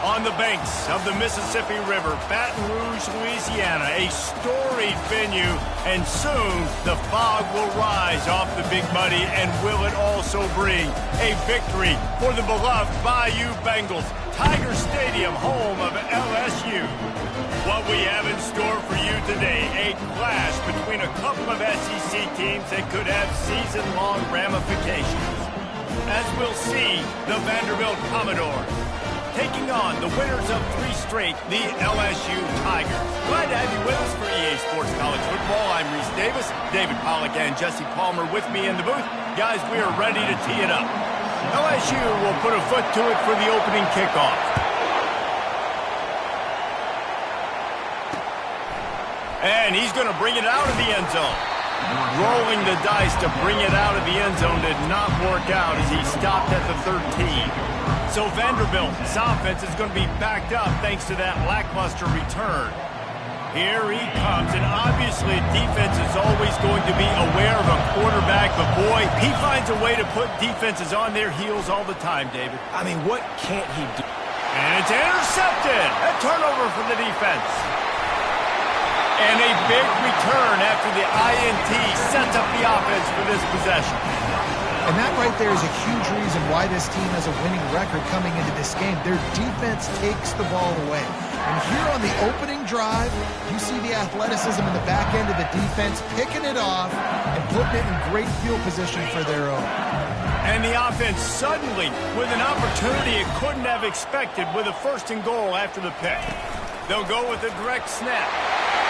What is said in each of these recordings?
On the banks of the Mississippi River, Baton Rouge, Louisiana, a storied venue, and soon the fog will rise off the Big Muddy, and will it also bring a victory for the beloved Bayou Bengals. Tiger Stadium, home of LSU. What we have in store for you today, a clash between a couple of SEC teams that could have season-long ramifications. As we'll see, the Vanderbilt Commodores taking on the winners of 3 straight, the LSU Tigers. Glad to have you with us for EA Sports College Football. I'm Reese Davis, David Pollack and Jesse Palmer with me in the booth. Guys, we are ready to tee it up. LSU will put a foot to it for the opening kickoff. And he's going to bring it out of the end zone. Rolling the dice to bring it out of the end zone did not work out as he stopped at the 13. So Vanderbilt's offense is going to be backed up thanks to that lackluster return. Here he comes, and obviously defense is always going to be aware of a quarterback, but boy, he finds a way to put defenses on their heels all the time, David. I mean, what can't he do? And it's intercepted. A turnover for the defense. And a big return after the INT sets up the offense for this possession. And that right there is a huge reason why this team has a winning record coming into this game. Their defense takes the ball away. And here on the opening drive, you see the athleticism in the back end of the defense picking it off and putting it in great field position for their own. And the offense suddenly with an opportunity it couldn't have expected with a 1st and goal after the pick. They'll go with a direct snap.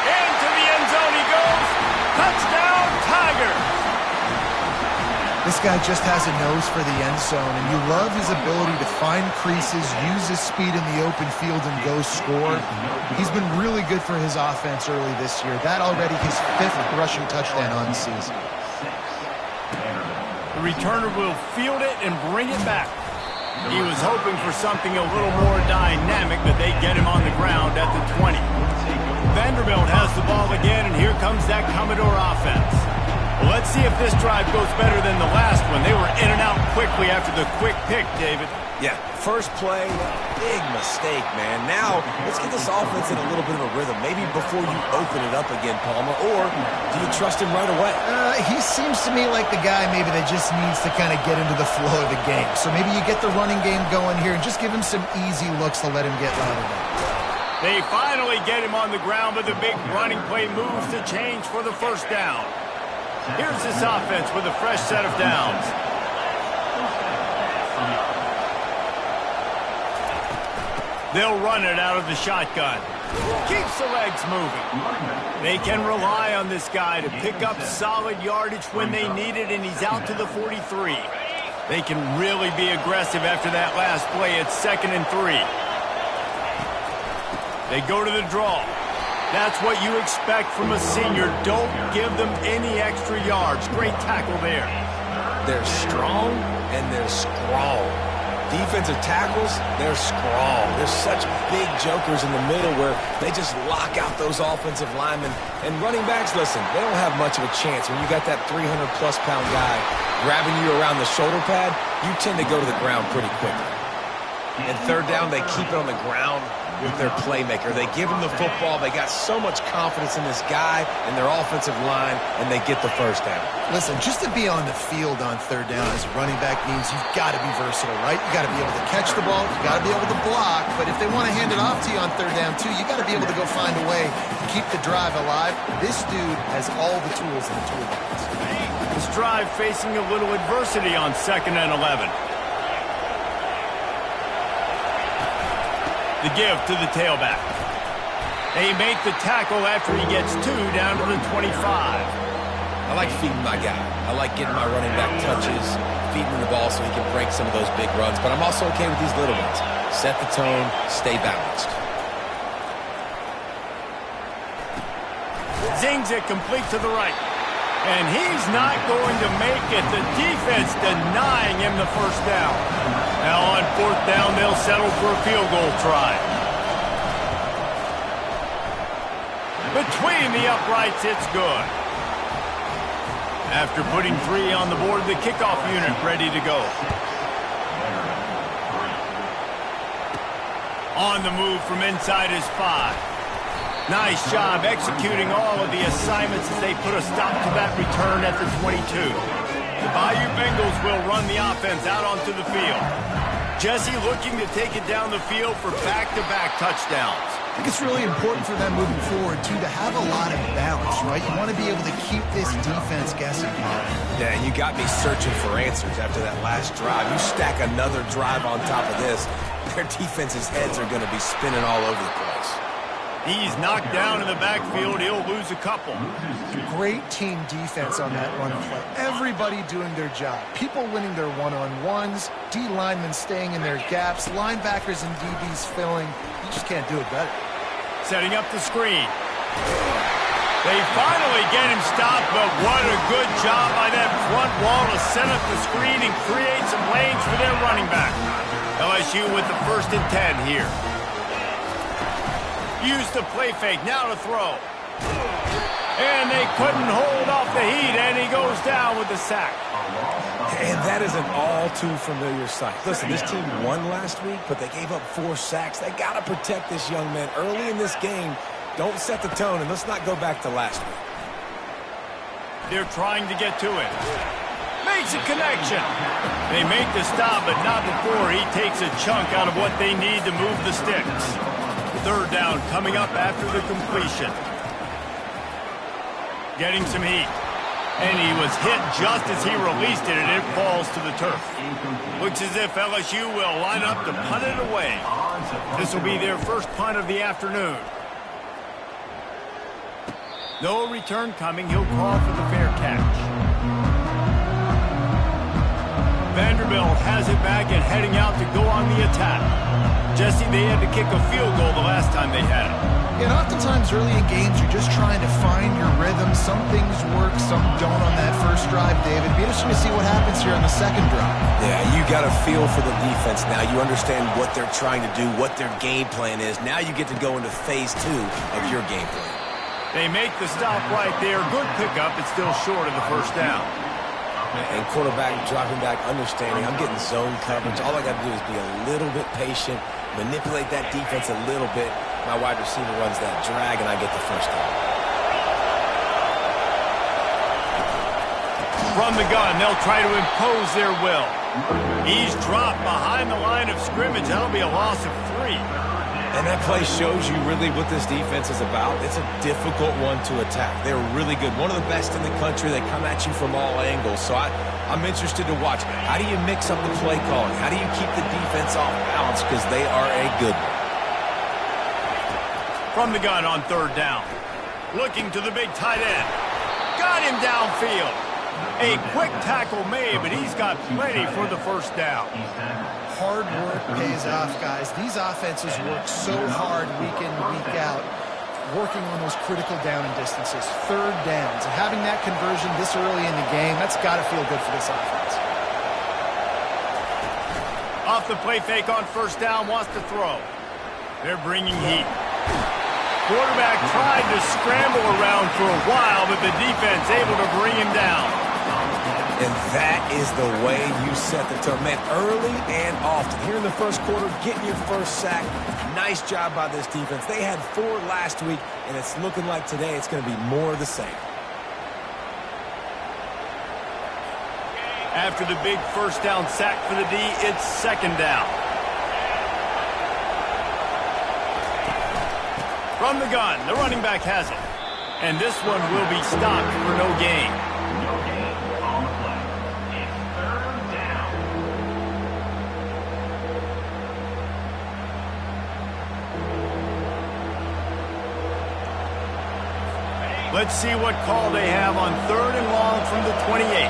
Into the end zone he goes. Touchdown, Tigers. This guy just has a nose for the end zone, and you love his ability to find creases, use his speed in the open field, and go score. He's been really good for his offense early this year. That already his 5th rushing touchdown on the season. The returner will field it and bring it back. He was hoping for something a little more dynamic, but they get him on the ground at the 20. Vanderbilt has the ball again, and here comes that Commodore offense. Well, let's see if this drive goes better than the last one. They were in and out quickly after the quick pick, David. Yeah, first play, big mistake, man. Now, let's get this offense in a little bit of a rhythm. Maybe before you open it up again, Palmer, or do you trust him right away? He seems to me like the guy maybe that just needs to kind of get into the flow of the game. So maybe you get the running game going here and just give him some easy looks to let him get routed up. They finally get him on the ground, but the big running play moves to change for the 1st down. Here's this offense with a fresh set of downs. They'll run it out of the shotgun. Keeps the legs moving. They can rely on this guy to pick up solid yardage when they need it, and he's out to the 43. They can really be aggressive after that last play. It's 2nd and 3. They go to the draw. That's what you expect from a senior. Don't give them any extra yards. Great tackle there. They're strong and they're scrawl. Defensive tackles, they're scrawl. There's such big jokers in the middle where they just lock out those offensive linemen. And running backs, listen, they don't have much of a chance. When you got that 300-plus pound guy grabbing you around the shoulder pad, you tend to go to the ground pretty quickly. And 3rd down, they keep it on the ground with their playmaker. They give him the football. They got so much confidence in this guy and their offensive line, and they get the 1st down. Listen, just to be on the field on 3rd down as a running back means you've got to be versatile, right? You got to be able to catch the ball. You got to be able to block. But if they want to hand it off to you on 3rd down, too, you got to be able to go find a way to keep the drive alive. This dude has all the tools in the toolbox. This drive facing a little adversity on 2nd and 11. The give to the tailback. They make the tackle after he gets 2 down to the 25. I like feeding my guy. I like getting my running back touches, feeding him the ball so he can break some of those big runs. But I'm also okay with these little ones. Set the tone, stay balanced. Zings it complete to the right. And he's not going to make it. The defense denying him the 1st down. Now on 4th down, they'll settle for a field goal try. Between the uprights, it's good. After putting 3 on the board, the kickoff unit ready to go. On the move from inside his 5. Nice job executing all of the assignments as they put a stop to that return at the 22. The Bayou Bengals will run the offense out onto the field. Jesse looking to take it down the field for back-to-back touchdowns. I think it's really important for them moving forward, too, to have a lot of balance, right? You want to be able to keep this defense guessing. Yeah, and you got me searching for answers after that last drive. You stack another drive on top of this, their defense's heads are going to be spinning all over the place. He's knocked down in the backfield. He'll lose a couple. Great team defense on that run play. Everybody doing their job. People winning their one-on-ones, D linemen staying in their gaps, linebackers and DBs filling. You just can't do it better. Setting up the screen. They finally get him stopped, but what a good job by that front wall to set up the screen and create some lanes for their running back. LSU with the 1st and 10 here. Use the play fake, now to throw. And they couldn't hold off the heat, and he goes down with the sack. And that is an all-too-familiar sight. Listen, this team won last week, but they gave up 4 sacks. They got to protect this young man early in this game. Don't set the tone, and let's not go back to last week. They're trying to get to it. Makes a connection. They make the stop, but not before he takes a chunk out of what they need to move the sticks. 3rd down coming up after the completion. Getting some heat. And he was hit just as he released it, and it falls to the turf. Looks as if LSU will line up to punt it away. This will be their first punt of the afternoon. No return coming. He'll call for the fair catch. Vanderbilt has it back and heading out to go on the attack. Jesse, they had to kick a field goal the last time they had it. And oftentimes early in games, you're just trying to find your rhythm. Some things work, some don't on that first drive, David. It'd be interesting to see what happens here on the second drive. Yeah, you got a feel for the defense now. You understand what they're trying to do, what their game plan is. Now you get to go into phase 2 of your game plan. They make the stop right there. Good pickup. It's still short of the 1st down. And quarterback dropping back, understanding I'm getting zone coverage. All I got to do is be a little bit patient, manipulate that defense a little bit. My wide receiver runs that drag, and I get the 1st down. From the gun, they'll try to impose their will. He's dropped behind the line of scrimmage. That'll be a loss of 3. And that play shows you really what this defense is about. It's a difficult one to attack. They're really good. One of the best in the country. They come at you from all angles. So I'm interested to watch. How do you mix up the play calling? How do you keep the defense off balance? Because they are a good one. From the gun on 3rd down. Looking to the big tight end. Got him downfield. A quick tackle made, but he's got plenty for the 1st down. Hard work pays off, guys. These offenses work so hard week in, week out, working on those critical down and distances, 3rd downs. And having that conversion this early in the game, that's got to feel good for this offense. Off the play fake on 1st down, wants to throw. They're bringing heat. Quarterback tried to scramble around for a while, but the defense able to bring him down. And that is the way you set the tone. Man, early and often. Here in the 1st quarter, getting your 1st sack. Nice job by this defense. They had 4 last week, and it's looking like today it's going to be more of the same. After the big 1st down sack for the D, it's 2nd down. From the gun, the running back has it. And this one will be stopped for no gain. On the play. It's 3rd down. Let's see what call they have on 3rd and long from the 28.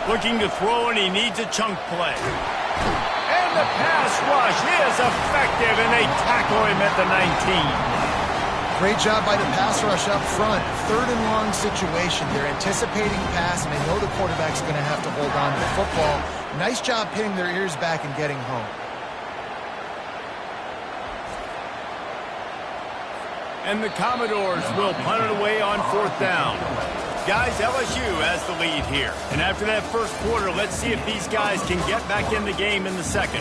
Looking to throw, and he needs a chunk play. And the pass rush is effective, and they tackle him at the 19. Great job by the pass rush up front. 3rd and long situation. They're anticipating pass, and they know the quarterback's going to have to hold on to the football. Nice job pinning their ears back and getting home. And the Commodores will punt it away on 4th down. Guys, LSU has the lead here. And after that 1st quarter, let's see if these guys can get back in the game in the 2nd.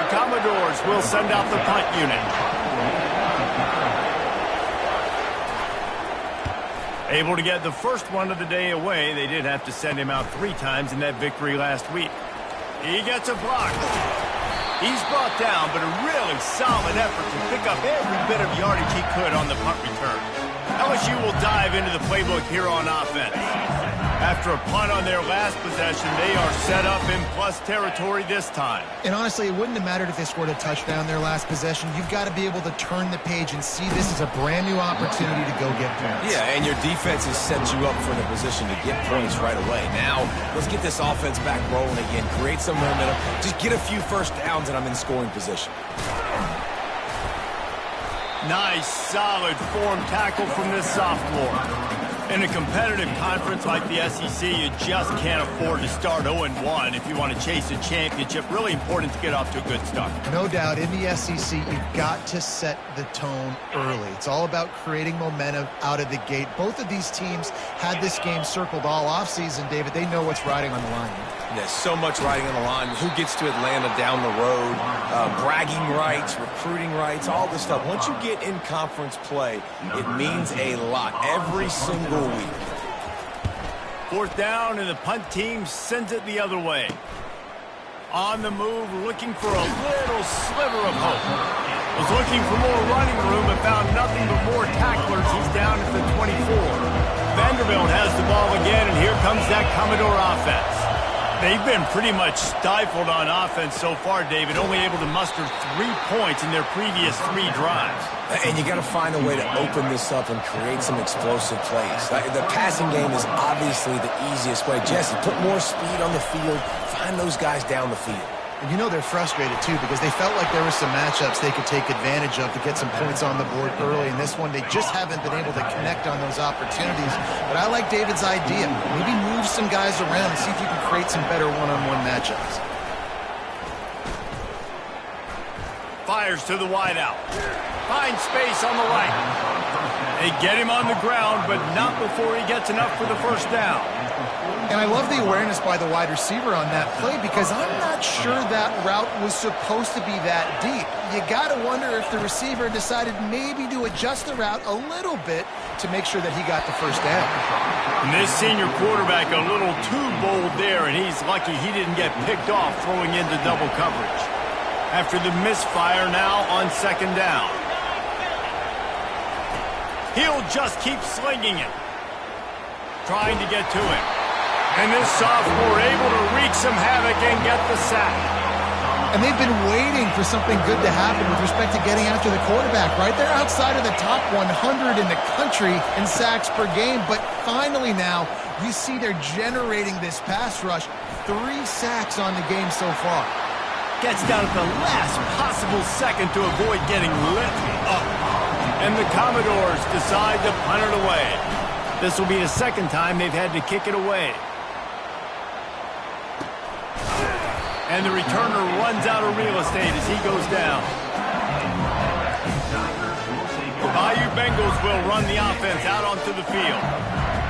Commodores will send out the punt unit. Able to get the first one of the day away. They did have to send him out 3 times in that victory last week. He gets a block. He's brought down, but a really solid effort to pick up every bit of yardage he could on the punt return. LSU will dive into the playbook here on offense. After a punt on their last possession, they are set up in plus territory this time. And honestly, it wouldn't have mattered if they scored a touchdown their last possession. You've got to be able to turn the page and see this as a brand new opportunity to go get points. Yeah, and your defense has set you up for the position to get points right away. Now, let's get this offense back rolling again, create some momentum, just get a few first downs, and I'm in scoring position. Nice, solid form tackle from this sophomore. In a competitive conference like the SEC, you just can't afford to start 0-1 if you want to chase a championship. Really important to get off to a good start. No doubt, in the SEC, you've got to set the tone early. It's all about creating momentum out of the gate. Both of these teams had this game circled all offseason, David. They know what's riding on the line. There's so much riding on the line. Who gets to Atlanta down the road, bragging rights, recruiting rights, all this stuff. Once you get in conference play, it means a lot every single week. 4th down, and the punt team sends it the other way. On the move, looking for a little sliver of hope. Was looking for more running room and found nothing but more tacklers. He's down at the 24. Vanderbilt has the ball again, and here comes that Commodore offense. They've been pretty much stifled on offense so far, David, only able to muster 3 points in their previous 3 drives. And you got to find a way to open this up and create some explosive plays. The passing game is obviously the easiest way. Jesse, put more speed on the field, find those guys down the field. And you know they're frustrated, too, because they felt like there were some matchups they could take advantage of to get some points on the board early. In this one, they just haven't been able to connect on those opportunities. But I like David's idea. Maybe move some guys around and see if you can create some better one-on-one matchups. Fires to the wideout. Finds space on the right. They get him on the ground, but not before he gets enough for the first down. And I love the awareness by the wide receiver on that play because I'm not sure that route was supposed to be that deep. You got to wonder if the receiver decided maybe to adjust the route a little bit to make sure that he got the first down. And this senior quarterback a little too bold there, and he's lucky he didn't get picked off throwing into double coverage. After the misfire, now on 2nd down. He'll just keep slinging it. Trying to get to it. And this sophomore able to wreak some havoc and get the sack. And they've been waiting for something good to happen with respect to getting after the quarterback, right? They're outside of the top 100 in the country in sacks per game, but finally now you see they're generating this pass rush. 3 sacks on the game so far. Gets down at the last possible second to avoid getting lit up. And the Commodores decide to punt it away. This will be the 2nd time they've had to kick it away. And the returner runs out of real estate as he goes down. The Bayou Bengals will run the offense out onto the field.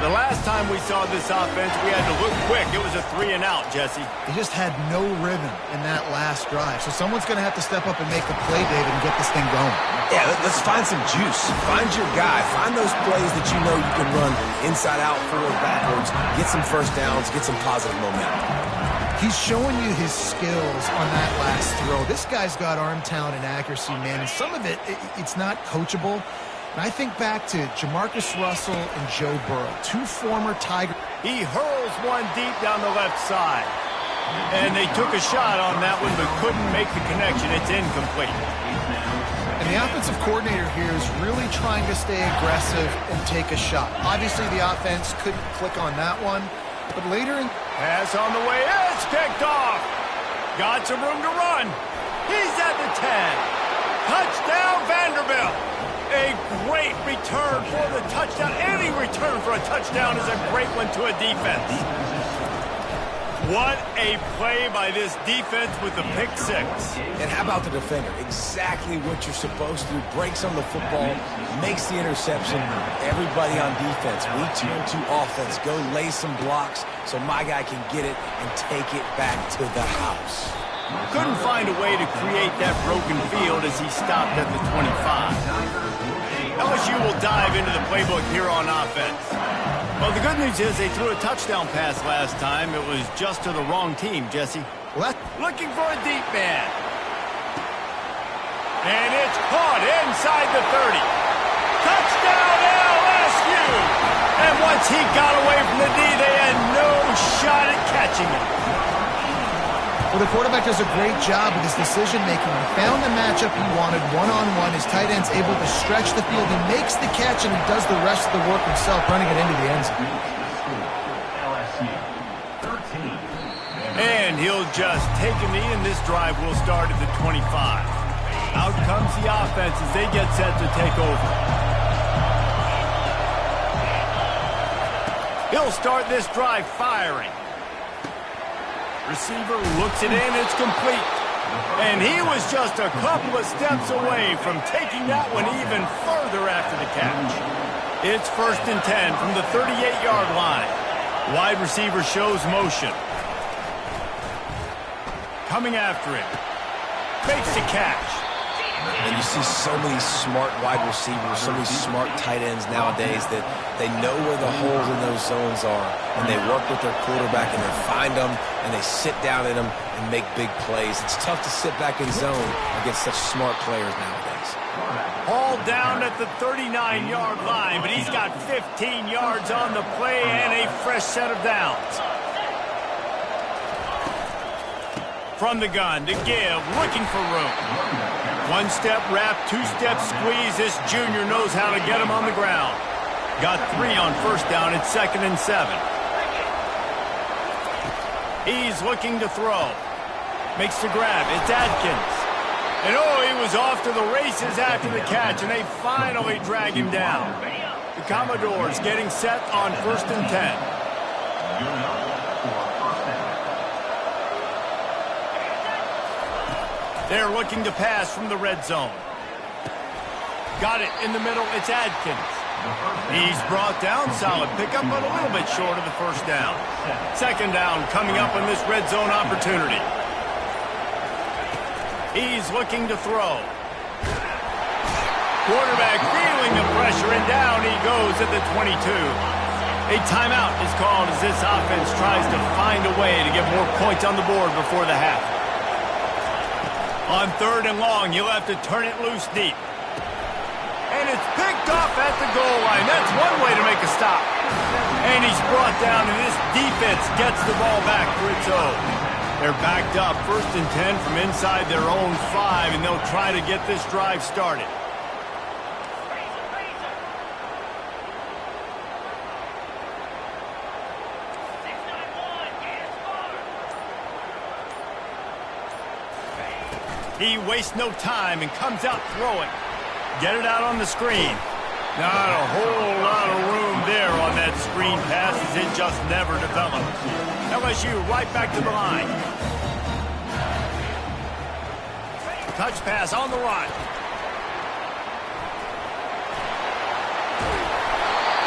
The last time we saw this offense, we had to look quick. It was a 3-and-out, Jesse. They just had no rhythm in that last drive. So someone's going to have to step up and make a play, David, and get this thing going. Yeah, let's find some juice. Find your guy. Find those plays that you know you can run inside out, forward, backwards. Get some first downs. Get some positive momentum. He's showing you his skills on that last throw. This guy's got arm talent and accuracy, man. And some of it's not coachable. And I think back to Jamarcus Russell and Joe Burrow, 2 former Tigers. He hurls one deep down the left side. And they took a shot on that one, but couldn't make the connection. It's incomplete. And the offensive coordinator here is really trying to stay aggressive and take a shot. Obviously, the offense couldn't click on that one. But later in... Pass on the way. It's picked off. Got some room to run. He's at the 10. Touchdown, Vanderbilt. A great return for the touchdown. Any return for a touchdown is a great one to a defense. What a play by this defense with the pick six. And how about the defender? Exactly what you're supposed to do. Breaks on the football, makes the interception. Everybody on defense, we turn to offense. Go lay some blocks so my guy can get it and take it back to the house. Couldn't find a way to create that broken field as he stopped at the 25. LSU will dive into the playbook here on offense. Well, the good news is they threw a touchdown pass last time. It was just to the wrong team, Jesse. What? Looking for a deep man. And it's caught inside the 30. Touchdown LSU! And once he got away from the D, they had no shot at catching him. Well, the quarterback does a great job with his decision-making. He found the matchup he wanted one-on-one. His tight end's able to stretch the field. He makes the catch, and he does the rest of the work himself, running it into the end zone. And he'll just take a knee, and this drive will start at the 25. Out comes the offense as they get set to take over. He'll start this drive firing. Receiver looks it in, it's complete. And he was just a couple of steps away from taking that one even further after the catch. It's 1st and 10 from the 38-yard line. Wide receiver shows motion. Coming after him. Makes the catch. And you see so many smart wide receivers, so many smart tight ends nowadays that they know where the holes in those zones are, and they work with their quarterback, and they find them, and they sit down in them and make big plays. It's tough to sit back in zone against such smart players nowadays. Hauled down at the 39-yard line, but he's got 15 yards on the play and a fresh set of downs. From the gun to give, looking for room. One-step wrap, two-step squeeze. This junior knows how to get him on the ground. Got 3 on 1st down. It's 2nd and 7. He's looking to throw. Makes the grab. It's Adkins. And he was off to the races after the catch, and they finally drag him down. The Commodores getting set on 1st and 10. They're looking to pass from the red zone. Got it in the middle. It's Adkins. He's brought down. Solid pickup, but a little bit short of the 1st down. 2nd down coming up on this red zone opportunity. He's looking to throw. Quarterback feeling the pressure, and down he goes at the 22. A timeout is called as this offense tries to find a way to get more points on the board before the half. On 3rd and long, you'll have to turn it loose deep. And it's picked off at the goal line. That's one way to make a stop. And he's brought down, and this defense gets the ball back for its own. They're backed up 1st and 10 from inside their own 5, and they'll try to get this drive started. He wastes no time and comes out throwing. Get it out on the screen. Not a whole lot of room there on that screen pass as it just never developed. LSU right back to the line. Touch pass on the run.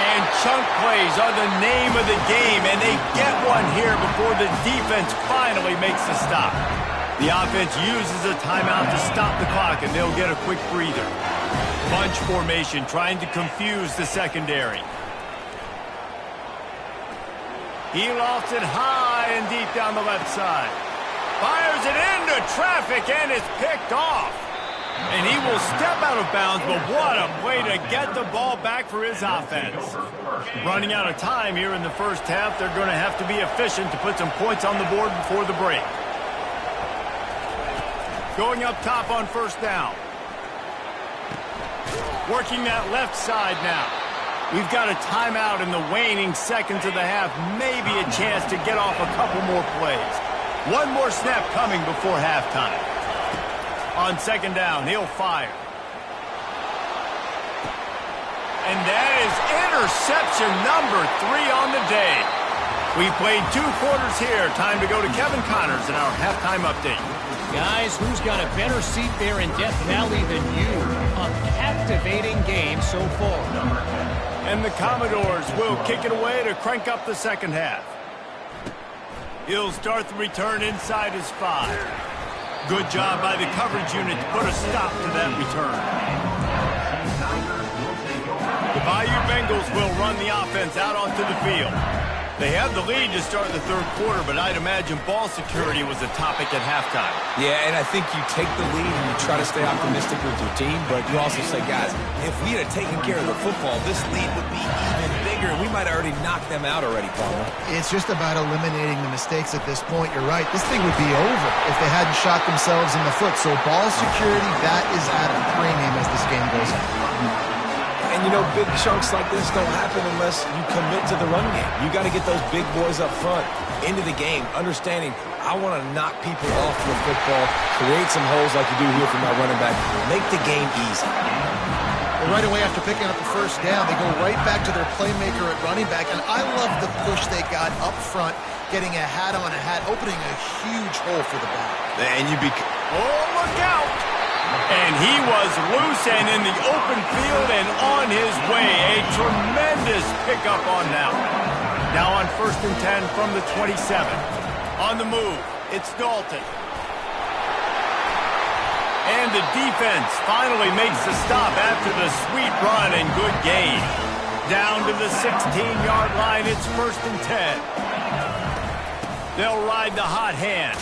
And chunk plays are the name of the game, and they get one here before the defense finally makes the stop. The offense uses a timeout to stop the clock, and they'll get a quick breather. Bunch formation trying to confuse the secondary. He lofts it high and deep down the left side. Fires it into traffic, and it's picked off. And he will step out of bounds, but what a way to get the ball back for his offense. Running out of time here in the 1st half, they're going to have to be efficient to put some points on the board before the break. Going up top on 1st down. Working that left side now. We've got a timeout in the waning seconds of the half. Maybe a chance to get off a couple more plays. One more snap coming before halftime. On 2nd down, he'll fire. And that is interception number 3 on the day. We played 2 quarters here. Time to go to Kevin Connors in our halftime update. Guys, who's got a better seat there in Death Valley than you? A captivating game so far. And the Commodores will kick it away to crank up the second half. He'll start the return inside his 5. Good job by the coverage unit to put a stop to that return. The Bayou Bengals will run the offense out onto the field. They have the lead to start the third quarter, but I'd imagine ball security was a topic at halftime. Yeah, and I think you take the lead and you try to stay optimistic with your team, but you also say, guys, if we had taken care of the football, this lead would be even bigger. We might have already knocked them out already, Palmer. It's just about eliminating the mistakes at this point. You're right. This thing would be over if they hadn't shot themselves in the foot. So ball security, that is at a premium as this game goes on. And, you know, big chunks like this don't happen unless you commit to the run game. You got to get those big boys up front into the game, understanding I want to knock people off the football, create some holes like you do here for my running back, make the game easy. Well, right away after picking up the first down, they go right back to their playmaker at running back, and I love the push they got up front, getting a hat on a hat, opening a huge hole for the back. And you oh, look out! And he was loose and in the open field and on his way. A tremendous pickup on that one. Now on 1st and 10 from the 27. On the move, it's Dalton. And the defense finally makes the stop after the sweet run and good gain. Down to the 16-yard line, it's 1st and 10. They'll ride the hot hand.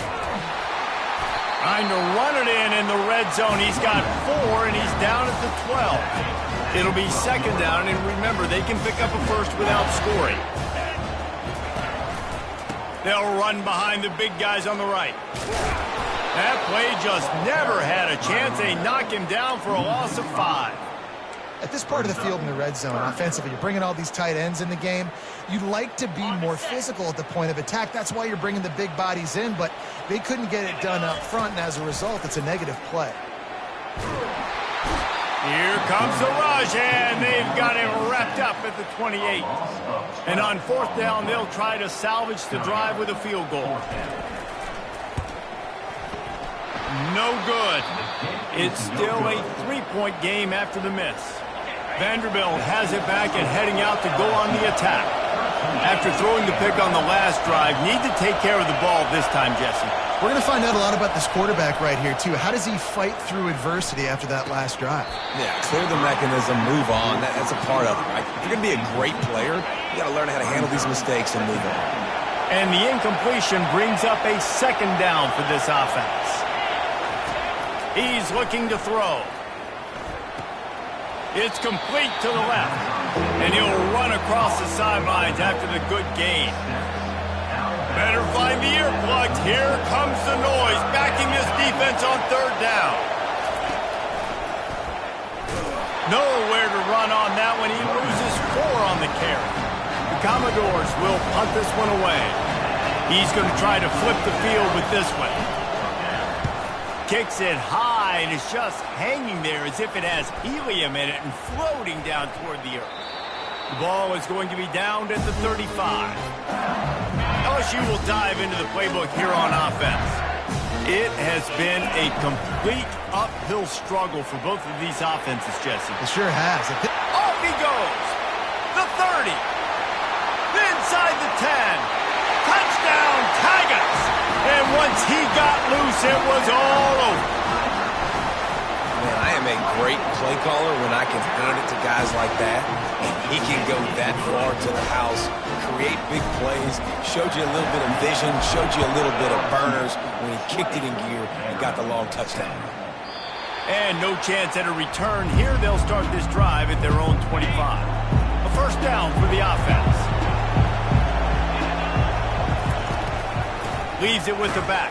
Trying to run it in the red zone. He's got 4, and he's down at the 12. It'll be 2nd down, and remember, they can pick up a first without scoring. They'll run behind the big guys on the right. That play just never had a chance. They knock him down for a loss of 5. At this part of the field in the red zone, offensively, you're bringing all these tight ends in the game. You'd like to be more physical at the point of attack. That's why you're bringing the big bodies in, but they couldn't get it done up front, and as a result, it's a negative play. Here comes the rush, and they've got him wrapped up at the 28. And on 4th down, they'll try to salvage the drive with a field goal. No good. It's still a 3-point game after the miss. Vanderbilt has it back and heading out to go on the attack. After throwing the pick on the last drive, need to take care of the ball this time, Jesse. We're going to find out a lot about this quarterback right here, too. How does he fight through adversity after that last drive? Yeah, clear the mechanism, move on. That's a part of it, right? If you're going to be a great player, you got to learn how to handle these mistakes and move on. And the incompletion brings up a 2nd down for this offense. He's looking to throw. It's complete to the left. And he'll run across the sidelines after the good gain. Better find the earplugs. Here comes the noise, backing this defense on 3rd down. Nowhere to run on that one. He loses 4 on the carry. The Commodores will punt this one away. He's going to try to flip the field with this one. Kicks it high, and it's just hanging there as if it has helium in it and floating down toward the earth. The ball is going to be downed at the 35. LSU will dive into the playbook here on offense. It has been a complete uphill struggle for both of these offenses, Jesse. It sure has. Off he goes. The 30. Inside the 10. Touchdown, Tigers! And once he got loose, it was all over. Man, I am a great play caller when I can hand it to guys like that. And he can go that far to the house, create big plays, showed you a little bit of vision, showed you a little bit of burners when he kicked it in gear and got the long touchdown. And no chance at a return. Here they'll start this drive at their own 25. A 1st down for the offense. Leaves it with the back.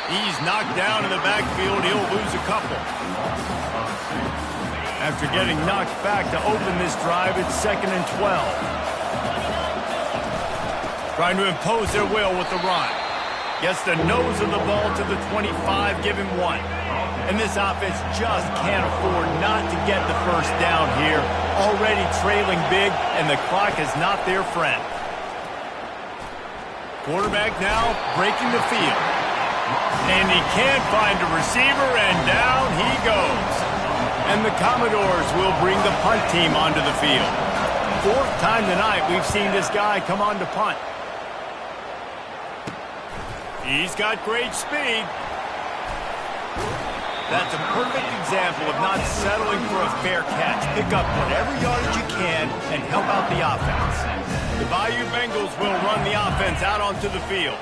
He's knocked down in the backfield. He'll lose a couple. After getting knocked back to open this drive, it's 2nd and 12. Trying to impose their will with the run. Gets the nose of the ball to the 25, give him 1. And this offense just can't afford not to get the 1st down here. Already trailing big, and the clock is not their friend. Quarterback now breaking the field. And he can't find a receiver, and down he goes. And the Commodores will bring the punt team onto the field. Fourth time tonight we've seen this guy come on to punt. He's got great speed. That's a perfect example of not settling for a fair catch. Pick up whatever yardage you can and help out the offense. The Bayou Bengals will run the offense out onto the field.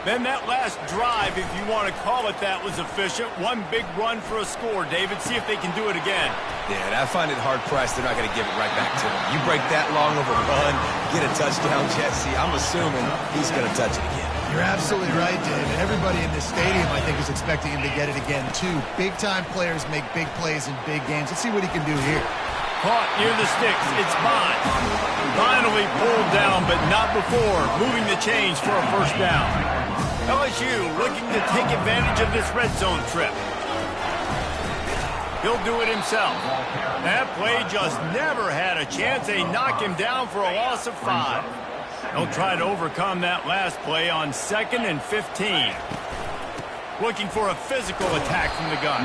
Then that last drive, if you want to call it that, was efficient. One big run for a score, David. See if they can do it again. Yeah, and I find it hard-pressed they're not going to give it right back to him. You break that long of a run, get a touchdown, Jesse, I'm assuming he's going to touch it again. You're absolutely right, Dave. And everybody in this stadium, I think, is expecting him to get it again, too. Big-time players make big plays in big games. Let's see what he can do here. Caught near the sticks. It's Bond. Finally pulled down, but not before moving the chains for a first down. LSU looking to take advantage of this red zone trip. He'll do it himself. That play just never had a chance. They knock him down for a loss of 5. He'll try to overcome that last play on 2nd and 15. Looking for a physical attack from the gun.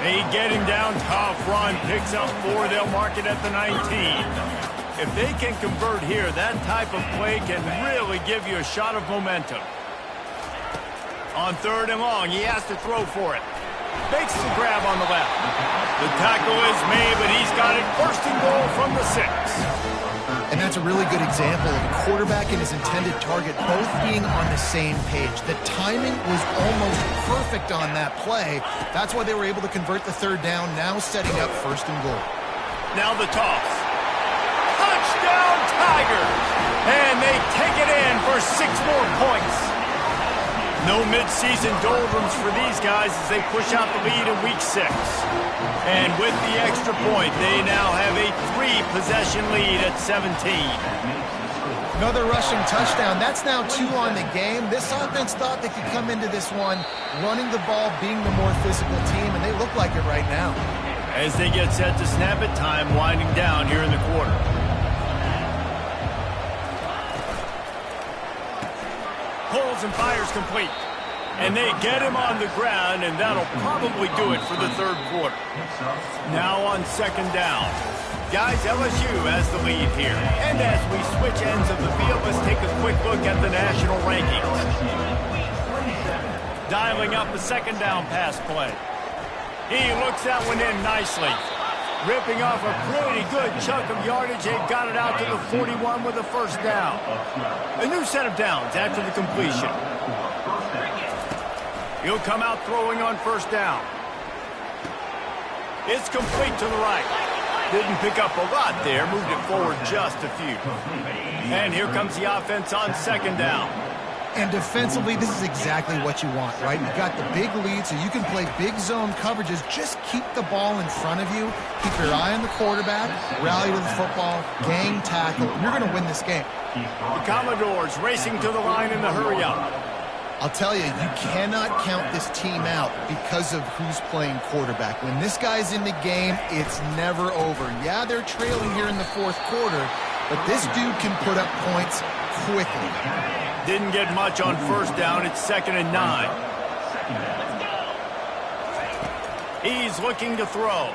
They get him down, tough run, picks up 4. They'll mark it at the 19. If they can convert here, that type of play can really give you a shot of momentum. On 3rd and long, he has to throw for it. Makes the grab on the left. The tackle is made, but he's got it 1st and goal from the 6. And that's a really good example of a quarterback and his intended target both being on the same page. The timing was almost perfect on that play. That's why they were able to convert the 3rd down, now setting up 1st and goal. Now the toss. Touchdown Tigers! And they take it in for 6 more points. No midseason doldrums for these guys as they push out the lead in Week 6. And with the extra point, they now have a 3-possession lead at 17. Another rushing touchdown. That's now 2 on the game. This offense thought they could come into this one running the ball, being the more physical team, and they look like it right now. As they get set to snap it, time winding down here in the quarter. Pulls and fires complete. And they get him on the ground, and that'll probably do it for the 3rd quarter. Now on 2nd down. Guys, LSU has the lead here. And as we switch ends of the field, let's take a quick look at the national rankings. Dialing up the 2nd down pass play. He looks that one in nicely. Ripping off a pretty good chunk of yardage. They got it out to the 41 with a 1st down. A new set of downs after the completion. He'll come out throwing on 1st down. It's complete to the right. Didn't pick up a lot there. Moved it forward just a few. And here comes the offense on 2nd down. And defensively, this is exactly what you want, right? You've got the big lead, so you can play big zone coverages. Just keep the ball in front of you. Keep your eye on the quarterback. Rally to the football. Gang tackle. You're going to win this game. The Commodores racing to the line in the hurry-up. I'll tell you, you cannot count this team out because of who's playing quarterback. When this guy's in the game, it's never over. Yeah, they're trailing here in the 4th quarter, but this dude can put up points quickly. Didn't get much on 1st down. It's 2nd and 9. He's looking to throw.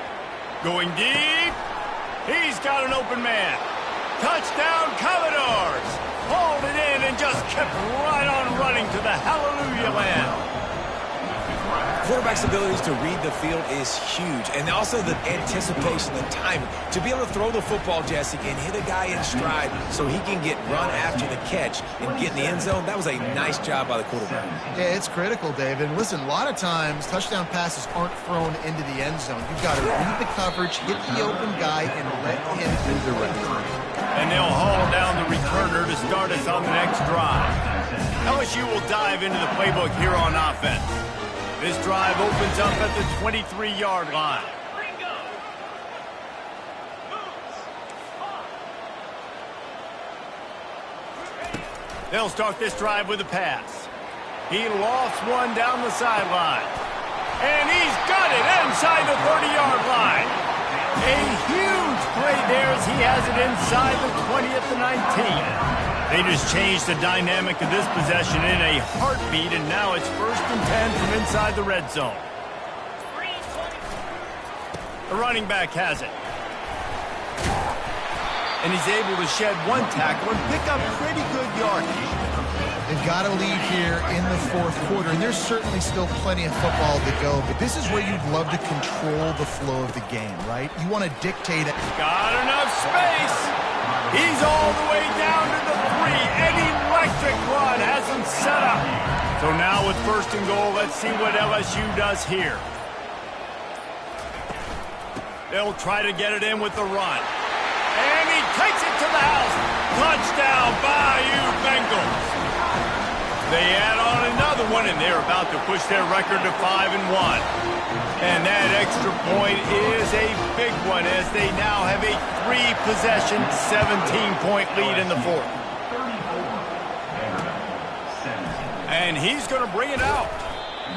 Going deep. He's got an open man. Touchdown, Commodores. Hauled it in and just kept right on running to the hallelujah land. Quarterback's abilities to read the field is huge, and also the anticipation, the timing. To be able to throw the football, Jesse, and hit a guy in stride so he can get run after the catch and get in the end zone, that was a nice job by the quarterback. Yeah, it's critical, Dave. And listen, a lot of times touchdown passes aren't thrown into the end zone. You've got to read the coverage, hit the open guy, and let him do the rest. And they'll haul down the returner to start us on the next drive. LSU will dive into the playbook here on offense. This drive opens up at the 23-yard line. They'll start this drive with a pass. He lofts one down the sideline. And he's got it inside the 30-yard line. A huge play there as he has it inside the 20 at the 19. They just changed the dynamic of this possession in a heartbeat, and now it's 1st and 10 from inside the red zone. The running back has it. And he's able to shed one tackle and pick up pretty good yardage. They've got a lead here in the 4th quarter, and there's certainly still plenty of football to go, but this is where you'd love to control the flow of the game, right? You want to dictate it. Got enough space. He's all the way down to the 3. An electric run has him set up. So now with 1st and goal, let's see what LSU does here. They'll try to get it in with the run. And he takes it to the house. Touchdown, Bayou Bengals. They add on another one, and they're about to push their record to 5-1. And that extra point is a big one, as they now have a 3-possession, 17-point lead in the 4th. And he's going to bring it out.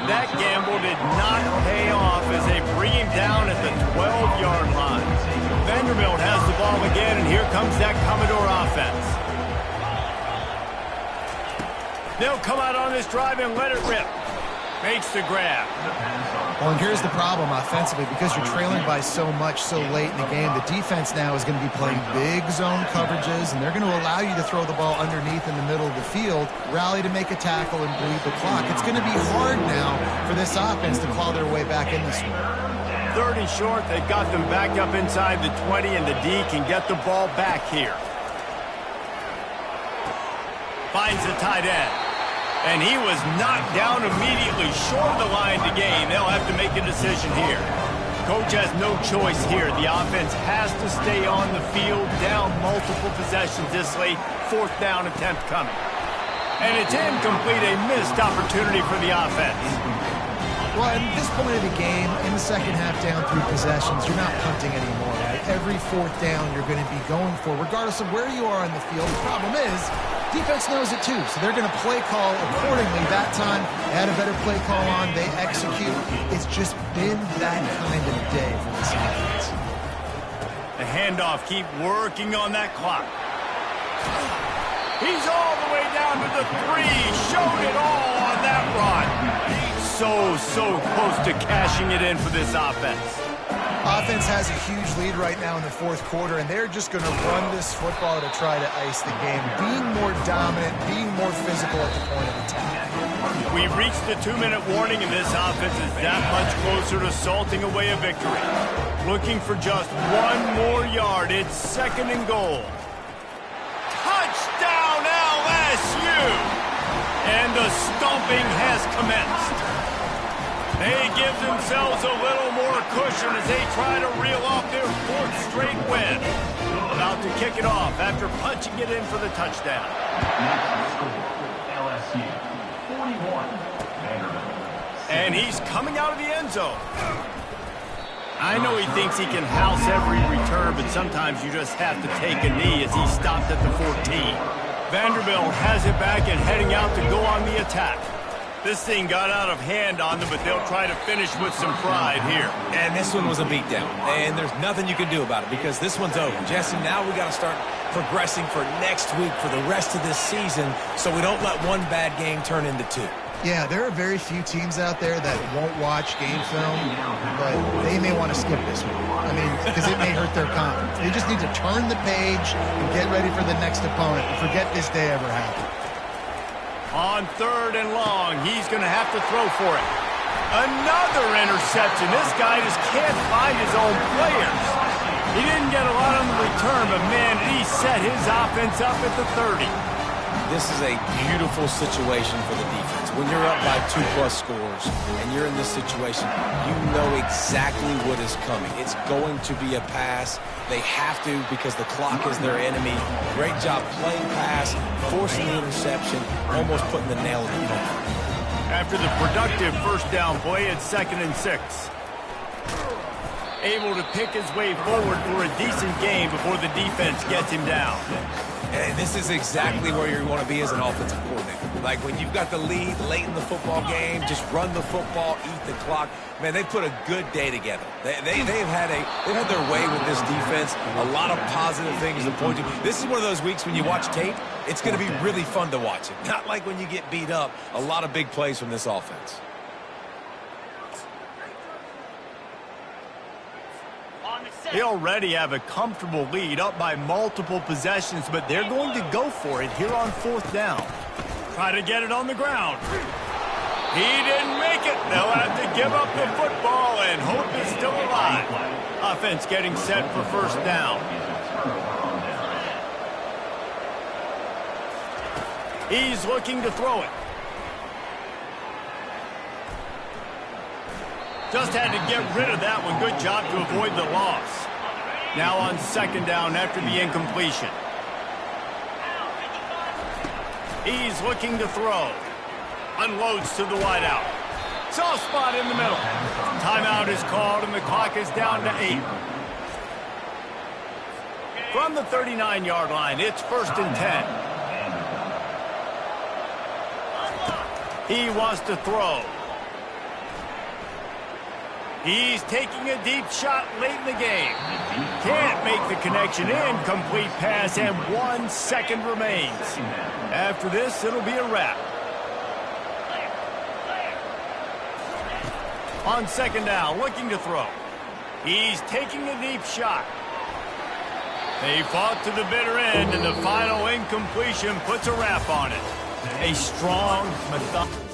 That gamble did not pay off as they bring him down at the 12-yard line. Vanderbilt has the ball again, and here comes that Commodore offense. They'll come out on this drive and let it rip. Makes the grab. Well, and here's the problem offensively. Because you're trailing by so much so late in the game, the defense now is going to be playing big zone coverages, and they're going to allow you to throw the ball underneath in the middle of the field, rally to make a tackle, and bleed the clock. It's going to be hard now for this offense to claw their way back in this one. 3rd and short, they've got them back up inside the 20, and the D can get the ball back here. Finds the tight end. And he was knocked down immediately short of the line to gain. They'll have to make a decision here. Coach has no choice here. The offense has to stay on the field, down multiple possessions this late. 4th down attempt coming. And it's incomplete, a missed opportunity for the offense. Well, at this point of the game, in the second half down 3 possessions, you're not punting anymore, right? Every 4th down you're going to be going for, regardless of where you are on the field. The problem is, defense knows it too, so they're going to play call accordingly. That time, they had a better play call on. They execute. It's just been that kind of day for this offense. The handoff, keep working on that clock. He's all the way down to the 3. Showed it all on that run. So close to cashing it in for this offense. Offense has a huge lead right now in the 4th quarter, and they're just going to run this football to try to ice the game. Being more dominant, being more physical at the point of attack. We reached the 2-minute warning, and this offense is that much closer to salting away a victory. Looking for just 1 more yard. It's 2nd and goal. Touchdown, LSU! And the stomping has commenced. They give themselves a little more cushion as they try to reel off their 4th straight win. About to kick it off after punching it in for the touchdown. LSU 41, Vanderbilt. And he's coming out of the end zone. I know he thinks he can house every return, but sometimes you just have to take a knee as he stopped at the 14. Vanderbilt has it back and heading out to go on the attack. This thing got out of hand on them, but they'll try to finish with some pride here. And this one was a beatdown, and there's nothing you can do about it because this one's over. Jesse, now we got to start progressing for next week for the rest of this season so we don't let one bad game turn into 2. Yeah, there are very few teams out there that won't watch game film, but they may want to skip this one. I mean, because it may hurt their confidence. They just need to turn the page and get ready for the next opponent and forget this day ever happened. On 3rd and long, he's going to have to throw for it. Another interception. This guy just can't find his own players. He didn't get a lot on the return, but man, did he set his offense up at the 30. This is a beautiful situation for the defense. When you're up by 2+ scores and you're in this situation, you know exactly what is coming. It's going to be a pass. They have to because the clock is their enemy. Great job playing pass, forcing the interception, almost putting the nail in the coffin. After the productive 1st down play, it's 2nd and 6. Able to pick his way forward for a decent game before the defense gets him down. And this is exactly where you want to be as an offensive coordinator. Like when you've got the lead late in the football game, just run the football, eat the clock. Man, they put a good day together. They've had their way with this defense. A lot of positive things to point to. This is one of those weeks when you watch tape, it's going to be really fun to watch it. Not like when you get beat up. A lot of big plays from this offense. They already have a comfortable lead, up by multiple possessions, but they're going to go for it here on 4th down. Try to get it on the ground. He didn't make it. They'll have to give up the football and hope it's still alive. Offense getting set for 1st down. He's looking to throw it. Just had to get rid of that one. Good job to avoid the loss. Now on 2nd down after the incompletion. He's looking to throw. Unloads to the wideout. Soft spot in the middle. Timeout is called and the clock is down to 8. From the 39-yard line, it's 1st and 10. He wants to throw. He's taking a deep shot late in the game. Can't make the connection. Incomplete pass, and 1 second remains. After this, it'll be a wrap. On 2nd down, looking to throw. He's taking a deep shot. They fought to the bitter end, and the final incompletion puts a wrap on it. A strong, methodical...